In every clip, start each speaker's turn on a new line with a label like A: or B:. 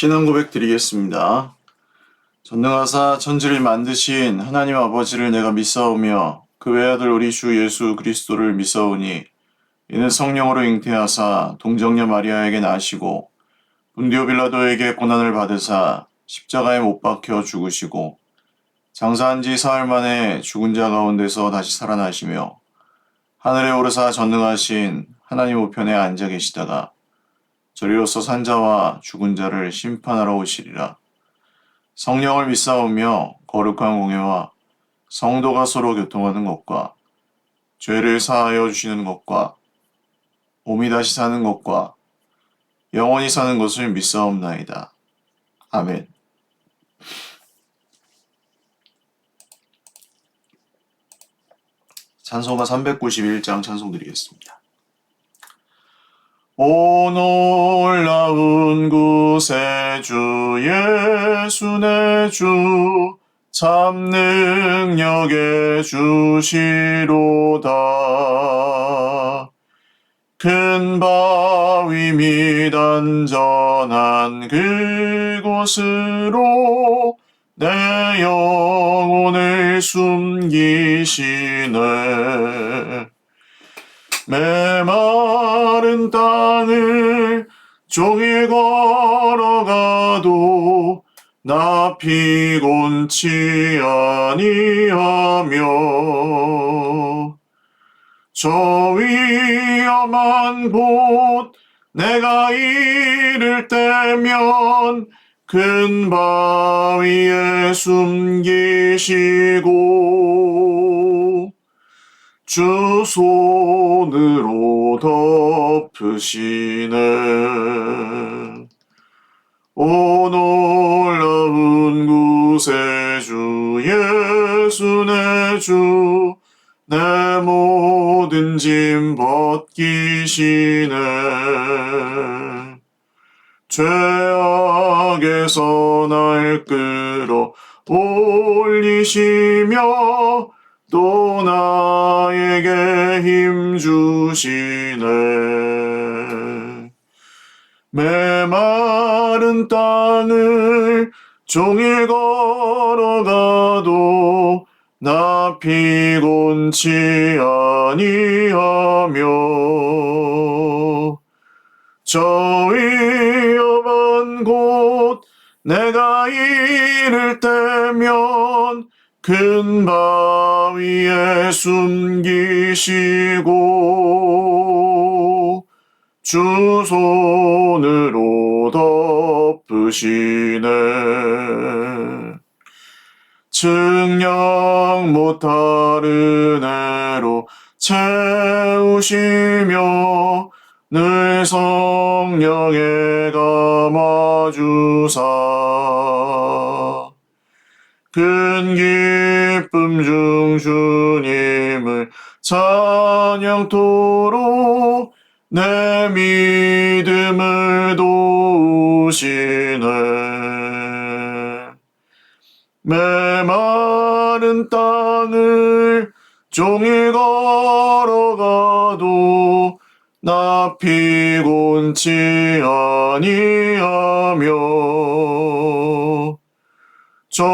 A: 신앙 고백 드리겠습니다. 전능하사 천지를 만드신 하나님 아버지를 내가 믿사오며 그 외아들 우리 주 예수 그리스도를 믿사오니 이는 성령으로 잉태하사 동정녀 마리아에게 나시고 본디오 빌라도에게 고난을 받으사 십자가에 못 박혀 죽으시고 장사한 지 사흘 만에 죽은 자 가운데서 다시 살아나시며 하늘에 오르사 전능하신 하나님 우편에 앉아 계시다가 저리로서 산자와 죽은 자를 심판하러 오시리라. 성령을 믿사오며 거룩한 공예와 성도가 서로 교통하는 것과 죄를 사하여 주시는 것과 몸이 다시 사는 것과 영원히 사는 것을 믿사옵나이다. 아멘. 찬송가 391장 찬송 드리겠습니다. 오 놀라운 구세주 예수 내 주 참 능력의 주시로다. 큰 바위 및 안전한 그곳으로 내 영혼을 숨기시네. 메마른 땅을 종일 걸어가도 나 피곤치 아니하며 저 위험한 곳 내가 이를 때면 큰 바위에 숨기시고 주 손으로 덮으시네. 오 놀라운 구세주 예수 내 주 내 모든 짐 벗기시네. 죄악에서 날 끌어 올리시며 또 나에게 힘 주시네. 메마른 땅을 종일 걸어가도 나 피곤치 아니하며 저 위험한 곳 내가 이를 때면 큰 바위에 숨기시고 주 손으로 덮으시네. 측량 못할 은혜로 채우시며 늘 성령에 감아주사 큰 기쁨 중 주님을 찬양토록 내 믿음을 도우시네. 메마른 땅을 종일 걸어가도 나 피곤치 아니하며 저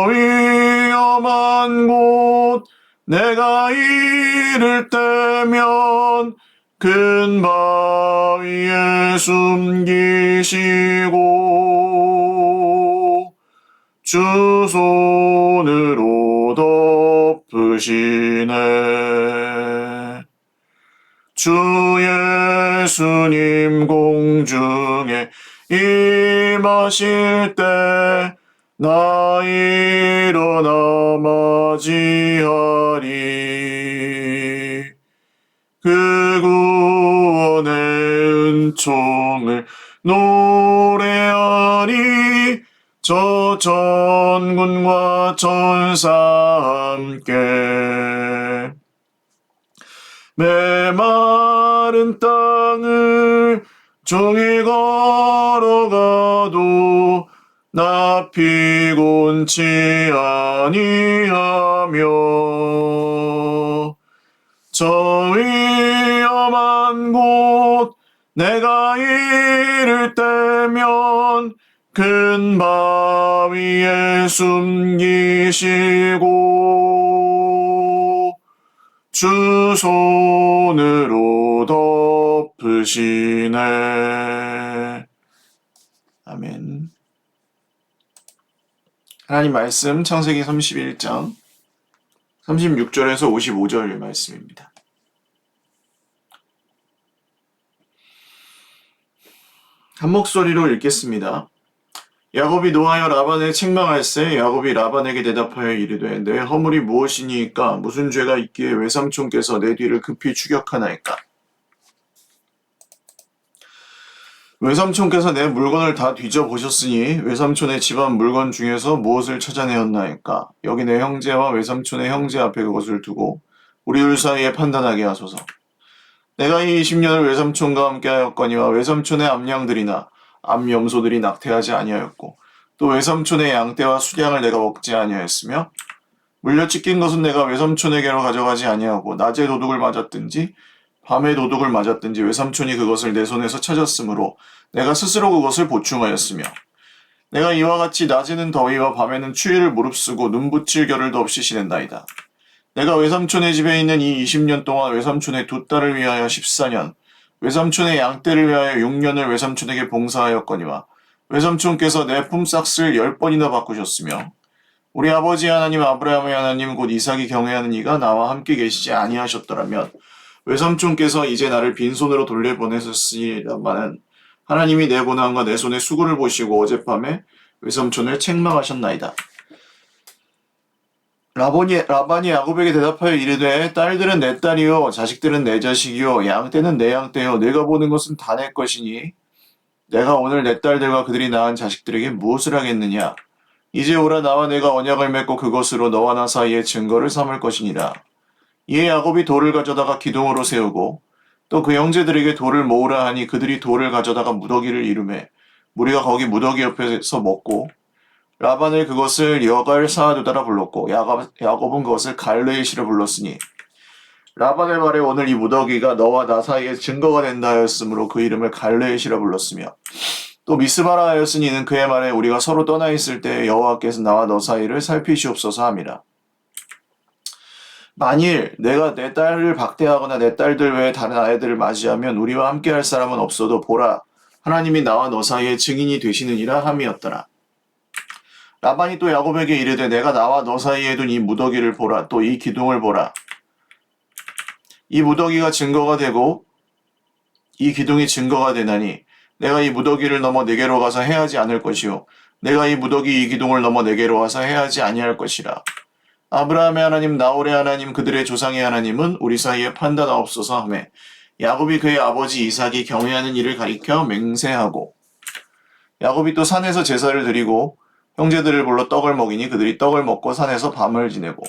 A: 위험한 곳 내가 이를 때면 큰 바위에 숨기시고 주 손으로 덮으시네. 주 예수님 공중에 임하실 때 나 일어나 맞이하리. 그 구원의 은총을 노래하니 저 전군과 천사 함께 메마른 땅을 종일 걸어가도 나 피곤치 아니하며 저 위험한 곳 내가 이를 때면 큰 바위 위에 숨기시고 주 손으로 덮으시네. 아멘. 하나님 말씀 창세기 31장 36절에서 55절 말씀입니다. 한 목소리로 읽겠습니다. 야곱이 노하여 라반을 책망할세. 야곱이 라반에게 대답하여 이르되 내 허물이 무엇이니까? 무슨 죄가 있기에 외삼촌께서 내 뒤를 급히 추격하나이까? 외삼촌께서 내 물건을 다 뒤져보셨으니 외삼촌의 집안 물건 중에서 무엇을 찾아내었나이까? 여기 내 형제와 외삼촌의 형제 앞에 그것을 두고 우리 둘 사이에 판단하게 하소서. 내가 이 20년을 외삼촌과 함께하였거니와 외삼촌의 암양들이나 암염소들이 낙태하지 아니하였고 또 외삼촌의 양떼와 수량을 내가 먹지 아니하였으며 물려 찢긴 것은 내가 외삼촌에게로 가져가지 아니하고 낮에 도둑을 맞았든지 밤에 도둑을 맞았든지 외삼촌이 그것을 내 손에서 찾았으므로 내가 스스로 그것을 보충하였으며 내가 이와 같이 낮에는 더위와 밤에는 추위를 무릅쓰고 눈 붙일 겨를도 없이 지낸다이다. 내가 외삼촌의 집에 있는 이 20년 동안 외삼촌의 두 딸을 위하여 14년, 외삼촌의 양떼를 위하여 6년을 외삼촌에게 봉사하였거니와 외삼촌께서 내 품삯을 10번이나 바꾸셨으며 우리 아버지 하나님 아브라함의 하나님 곧 이삭이 경외하는 이가 나와 함께 계시지 아니하셨더라면 외삼촌께서 이제 나를 빈손으로 돌려보내셨으리라마는 하나님이 내 고난과 내 손의 수고를 보시고 어젯밤에 외삼촌을 책망하셨나이다. 라반이 야곱에게 대답하여 이르되 딸들은 내 딸이요 자식들은 내 자식이요 양떼는 내 양떼요 내가 보는 것은 다 내 것이니 내가 오늘 내 딸들과 그들이 낳은 자식들에게 무엇을 하겠느냐? 이제 오라 나와 내가 언약을 맺고 그것으로 너와 나 사이에 증거를 삼을 것이니라. 이에 야곱이 돌을 가져다가 기둥으로 세우고 또 그 형제들에게 돌을 모으라 하니 그들이 돌을 가져다가 무더기를 이루매 무리가 거기 무더기 옆에서 먹고 라반을 그것을 여갈 사두다라 불렀고 야곱은 그것을 갈레이시라 불렀으니 라반의 말에 오늘 이 무더기가 너와 나 사이에 증거가 된다 하였으므로 그 이름을 갈레이시라 불렀으며 또 미스바라 하였으니 이는 그의 말에 우리가 서로 떠나 있을 때 여호와께서 나와 너 사이를 살피시옵소서 함이라. 만일 내가 내 딸을 박대하거나 내 딸들 외에 다른 아이들을 맞이하면 우리와 함께할 사람은 없어도 보라 하나님이 나와 너 사이에 증인이 되시느니라 함이었더라. 라반이 또 야곱에게 이르되 내가 나와 너 사이에 둔 이 무더기를 보라 또 이 기둥을 보라. 이 무더기가 증거가 되고 이 기둥이 증거가 되나니 내가 이 무더기를 넘어 내게로 가서 해하지 않을 것이요 내가 이 무더기 이 기둥을 넘어 내게로 와서 해하지 아니할 것이라. 아브라함의 하나님 나홀의 하나님 그들의 조상의 하나님은 우리 사이에 판단하옵소서 하며 야곱이 그의 아버지 이삭이 경외하는 일을 가리켜 맹세하고 야곱이 또 산에서 제사를 드리고 형제들을 불러 떡을 먹이니 그들이 떡을 먹고 산에서 밤을 지내고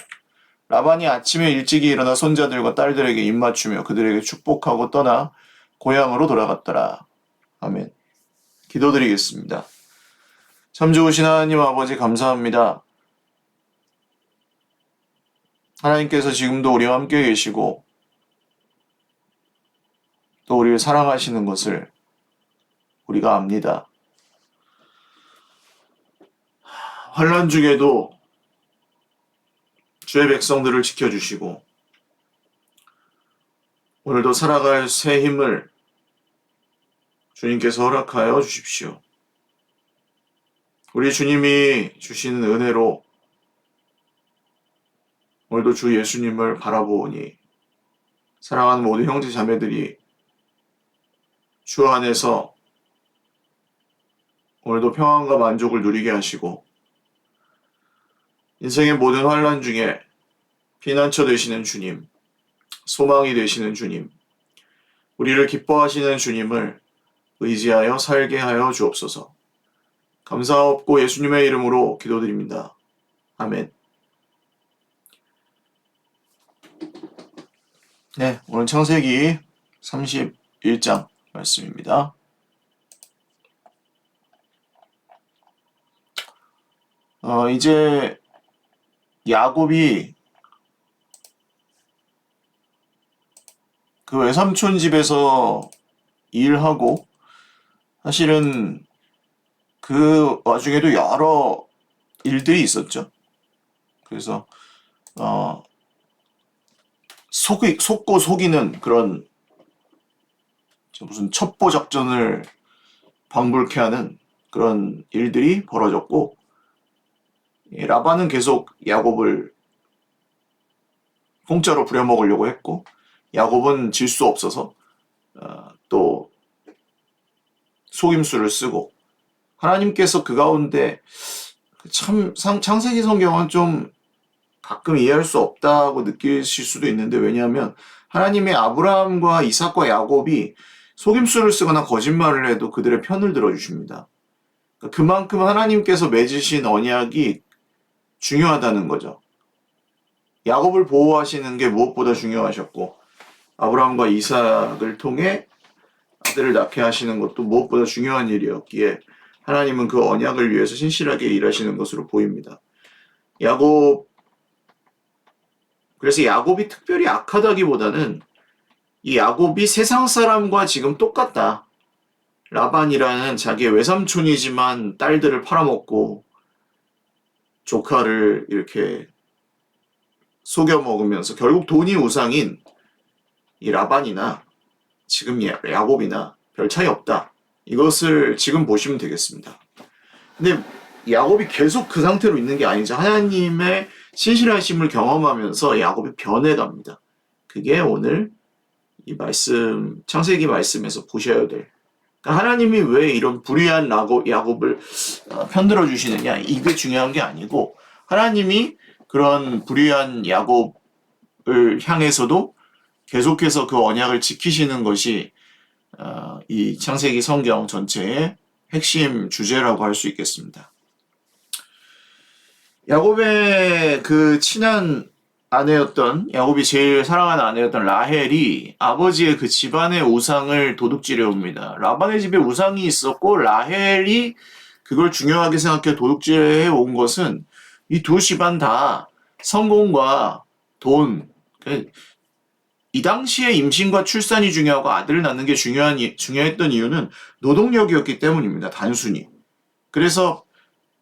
A: 라반이 아침에 일찍이 일어나 손자들과 딸들에게 입맞추며 그들에게 축복하고 떠나 고향으로 돌아갔더라. 아멘. 기도드리겠습니다. 참 좋으신 하나님 아버지 감사합니다. 하나님께서 지금도 우리와 함께 계시고 또 우리를 사랑하시는 것을 우리가 압니다. 환난 중에도 주의 백성들을 지켜주시고 오늘도 살아갈 새 힘을 주님께서 허락하여 주십시오. 우리 주님이 주시는 은혜로 오늘도 주 예수님을 바라보오니 사랑하는 모든 형제 자매들이 주 안에서 오늘도 평안과 만족을 누리게 하시고 인생의 모든 환난 중에 피난처 되시는 주님, 소망이 되시는 주님, 우리를 기뻐하시는 주님을 의지하여 살게 하여 주옵소서. 감사하옵고 예수님의 이름으로 기도드립니다. 아멘. 네, 오늘 창세기 31장 말씀입니다. 이제 야곱이 그 외삼촌 집에서 일하고 사실은 그 와중에도 여러 일들이 있었죠. 그래서 속고 속이는 그런 무슨 첩보 작전을 방불케 하는 그런 일들이 벌어졌고, 라반은 계속 야곱을 공짜로 부려먹으려고 했고, 야곱은 질 수 없어서 또 속임수를 쓰고, 하나님께서 그 가운데 참 창세기 성경은 좀 가끔 이해할 수 없다고 느끼실 수도 있는데, 왜냐하면 하나님의 아브라함과 이삭과 야곱이 속임수를 쓰거나 거짓말을 해도 그들의 편을 들어주십니다. 그만큼 하나님께서 맺으신 언약이 중요하다는 거죠. 야곱을 보호하시는 게 무엇보다 중요하셨고, 아브라함과 이삭을 통해 아들을 낳게 하시는 것도 무엇보다 중요한 일이었기에 하나님은 그 언약을 위해서 신실하게 일하시는 것으로 보입니다. 그래서 야곱이 특별히 악하다기보다는 이 야곱이 세상 사람과 지금 똑같다. 라반이라는 자기의 외삼촌이지만 딸들을 팔아먹고 조카를 이렇게 속여 먹으면서 결국 돈이 우상인 이 라반이나 지금 야곱이나 별 차이 없다. 이것을 지금 보시면 되겠습니다. 근데 야곱이 계속 그 상태로 있는 게 아니죠. 하나님의 신실하심을 경험하면서 야곱이 변해갑니다. 그게 오늘 이 말씀, 창세기 말씀에서 보셔야 될. 그러니까 하나님이 왜 이런 불의한 야곱을 편들어 주시느냐, 이게 중요한 게 아니고, 하나님이 그런 불의한 야곱을 향해서도 계속해서 그 언약을 지키시는 것이 이 창세기 성경 전체의 핵심 주제라고 할 수 있겠습니다. 야곱의 그 친한 아내였던, 야곱이 제일 사랑하는 아내였던 라헬이 아버지의 그 집안의 우상을 도둑질해 옵니다. 라반의 집에 우상이 있었고 라헬이 그걸 중요하게 생각해 도둑질해 온 것은 이 두 집안 다 성공과 돈, 이 당시에 임신과 출산이 중요하고 아들을 낳는 게 중요했던 이유는 노동력이었기 때문입니다. 단순히. 그래서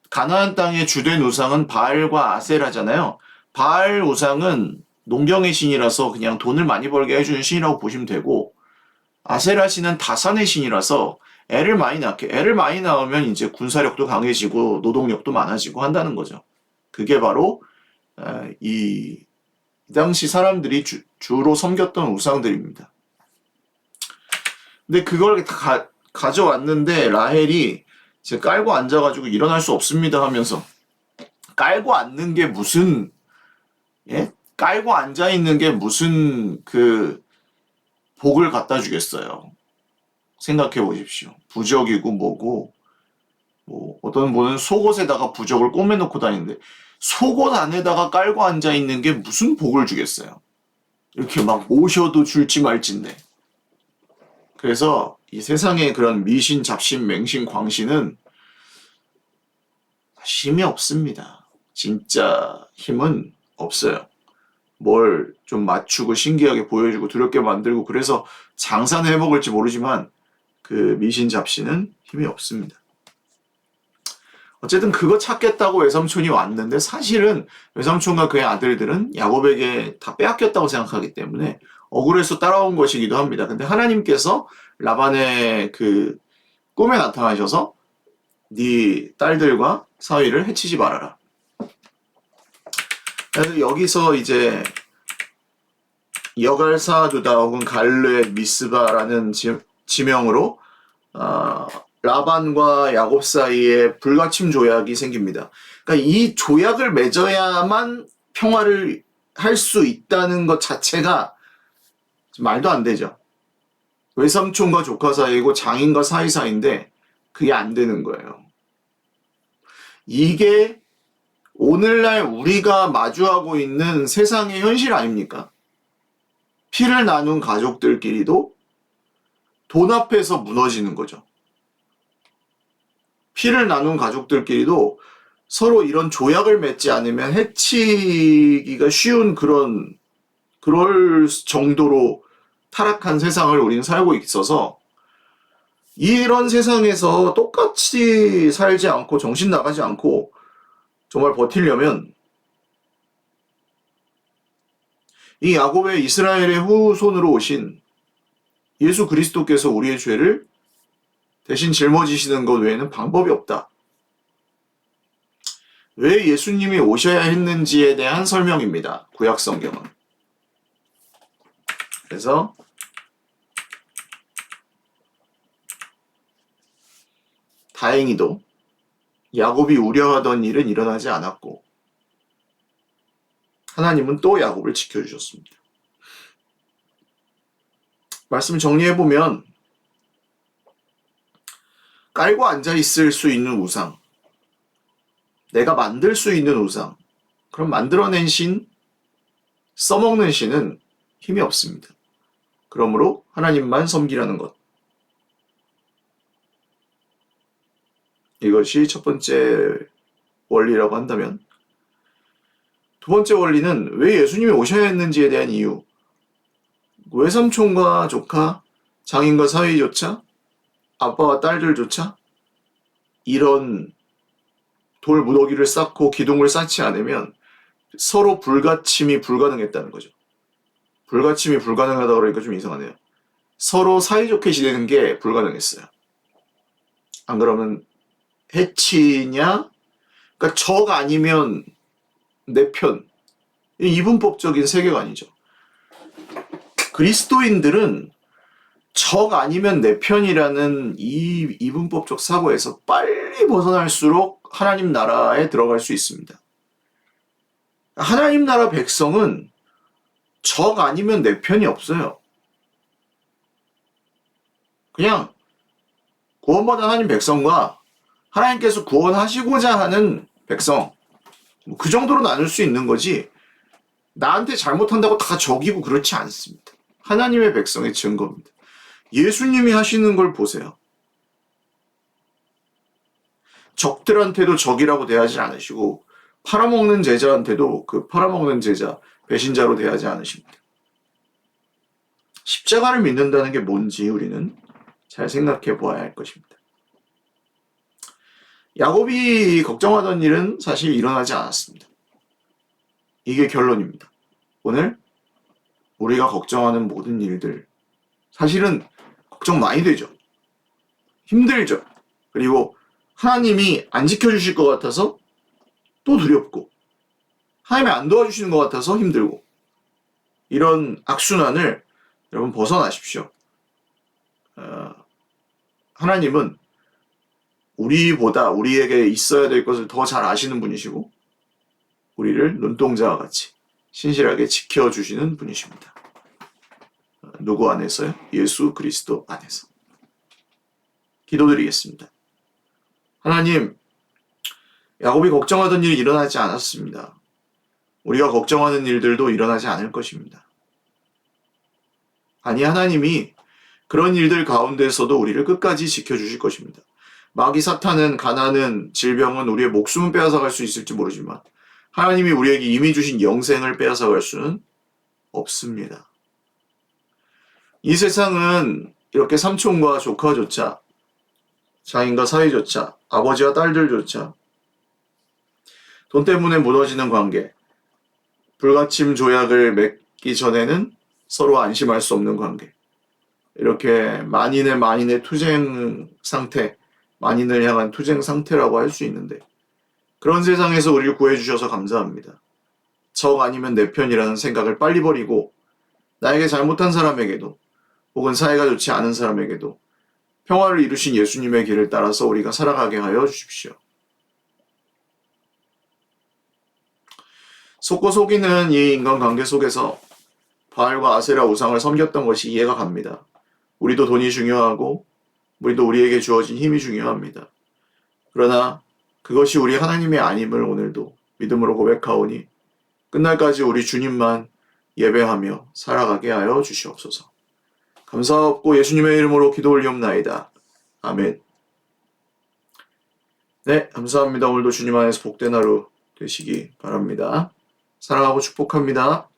A: 가나안 땅의 주된 우상은 바알과 아세라잖아요. 바알 우상은 농경의 신이라서 그냥 돈을 많이 벌게 해주는 신이라고 보시면 되고, 아세라 신은 다산의 신이라서 애를 많이 낳으면 이제 군사력도 강해지고 노동력도 많아지고 한다는 거죠. 그게 바로 이 당시 사람들이 주로 섬겼던 우상들입니다. 근데 그걸 다 가져왔는데 라헬이 이제 깔고 앉아가지고 일어날 수 없습니다 하면서, 깔고 앉는 게 무슨, 깔고 앉아있는 게 무슨 그 복을 갖다 주겠어요. 생각해 보십시오. 부적이고 뭐고, 뭐 어떤 분은 속옷에다가 부적을 꼬매놓고 다니는데 속옷 안에다가 깔고 앉아있는 게 무슨 복을 주겠어요. 이렇게 막 모셔도 줄지 말지인데. 그래서 이 세상의 그런 미신, 잡신, 맹신, 광신은 힘이 없습니다. 진짜 힘은 없어요. 뭘 좀 맞추고 신기하게 보여주고 두렵게 만들고 그래서 장사는 해먹을지 모르지만 그 미신, 잡신은 힘이 없습니다. 어쨌든 그거 찾겠다고 외삼촌이 왔는데 사실은 외삼촌과 그의 아들들은 야곱에게 다 빼앗겼다고 생각하기 때문에 억울해서 따라온 것이기도 합니다. 근데 하나님께서 라반의 그 꿈에 나타나셔서 네 딸들과 사위를 해치지 말아라. 그래서 여기서 이제 여갈사두다 혹은 갈르의 미스바라는 지명으로 라반과 야곱 사이에 불가침 조약이 생깁니다. 그러니까 이 조약을 맺어야만 평화를 할 수 있다는 것 자체가 말도 안 되죠. 외삼촌과 조카 사이고 장인과 사위 사이인데 그게 안 되는 거예요. 이게 오늘날 우리가 마주하고 있는 세상의 현실 아닙니까? 피를 나눈 가족들끼리도 돈 앞에서 무너지는 거죠. 피를 나눈 가족들끼리도 서로 이런 조약을 맺지 않으면 해치기가 쉬운 그럴 정도로 타락한 세상을 우리는 살고 있어서 이런 세상에서 똑같이 살지 않고 정신 나가지 않고 정말 버티려면 이 야곱의 이스라엘의 후손으로 오신 예수 그리스도께서 우리의 죄를 대신 짊어지시는 것 외에는 방법이 없다. 왜 예수님이 오셔야 했는지에 대한 설명입니다. 구약 성경은. 그래서 다행히도 야곱이 우려하던 일은 일어나지 않았고 하나님은 또 야곱을 지켜주셨습니다. 말씀 정리해보면 깔고 앉아있을 수 있는 우상, 내가 만들 수 있는 우상, 그럼 만들어낸 신, 써먹는 신은 힘이 없습니다. 그러므로 하나님만 섬기라는 것. 이것이 첫 번째 원리라고 한다면, 두 번째 원리는 왜 예수님이 오셔야 했는지에 대한 이유. 외삼촌과 조카, 장인과 사위조차, 아빠와 딸들조차 이런 돌 무더기를 쌓고 기둥을 쌓지 않으면 서로 불가침이 불가능했다는 거죠. 불가침이 불가능하다 그러니까 좀 이상하네요. 서로 사이좋게 지내는 게 불가능했어요. 안 그러면 해치냐? 그러니까 적 아니면 내 편. 이분법적인 세계관이죠. 그리스도인들은 적 아니면 내 편이라는 이 이분법적 사고에서 빨리 벗어날수록 하나님 나라에 들어갈 수 있습니다. 하나님 나라 백성은 적 아니면 내 편이 없어요. 그냥 구원받은 하나님 백성과 하나님께서 구원하시고자 하는 백성, 그 정도로 나눌 수 있는 거지 나한테 잘못한다고 다 적이고 그렇지 않습니다. 하나님의 백성의 증거입니다. 예수님이 하시는 걸 보세요. 적들한테도 적이라고 대하지 않으시고 팔아먹는 제자한테도 그 팔아먹는 제자, 배신자로 대하지 않으십니다. 십자가를 믿는다는 게 뭔지 우리는 잘 생각해 보아야 할 것입니다. 야곱이 걱정하던 일은 사실 일어나지 않았습니다. 이게 결론입니다. 오늘 우리가 걱정하는 모든 일들 사실은 걱정 많이 되죠. 힘들죠. 그리고 하나님이 안 지켜주실 것 같아서 또 두렵고 하나님이 안 도와주시는 것 같아서 힘들고 이런 악순환을 여러분 벗어나십시오. 하나님은 우리보다 우리에게 있어야 될 것을 더 잘 아시는 분이시고 우리를 눈동자와 같이 신실하게 지켜주시는 분이십니다. 누구 안에서요? 예수 그리스도 안에서. 기도드리겠습니다. 하나님, 야곱이 걱정하던 일이 일어나지 않았습니다. 우리가 걱정하는 일들도 일어나지 않을 것입니다. 아니, 하나님이 그런 일들 가운데서도 우리를 끝까지 지켜주실 것입니다. 마귀 사탄은, 가난은, 질병은 우리의 목숨은 빼앗아갈 수 있을지 모르지만 하나님이 우리에게 이미 주신 영생을 빼앗아갈 수는 없습니다. 이 세상은 이렇게 삼촌과 조카조차, 장인과 사위조차, 아버지와 딸들조차 돈 때문에 무너지는 관계, 불가침 조약을 맺기 전에는 서로 안심할 수 없는 관계, 이렇게 만인의 투쟁 상태, 만인을 향한 투쟁 상태라고 할 수 있는데 그런 세상에서 우리를 구해주셔서 감사합니다. 적 아니면 내 편이라는 생각을 빨리 버리고 나에게 잘못한 사람에게도 혹은 사이가 좋지 않은 사람에게도 평화를 이루신 예수님의 길을 따라서 우리가 살아가게 하여 주십시오. 속고 속이는 이 인간관계 속에서 바알과 아세라 우상을 섬겼던 것이 이해가 갑니다. 우리도 돈이 중요하고 우리도 우리에게 주어진 힘이 중요합니다. 그러나 그것이 우리 하나님의 아님을 오늘도 믿음으로 고백하오니 끝날까지 우리 주님만 예배하며 살아가게 하여 주시옵소서. 감사하옵고 예수님의 이름으로 기도 올리옵나이다. 아멘. 네, 감사합니다. 오늘도 주님 안에서 복된 하루 되시기 바랍니다. 사랑하고 축복합니다.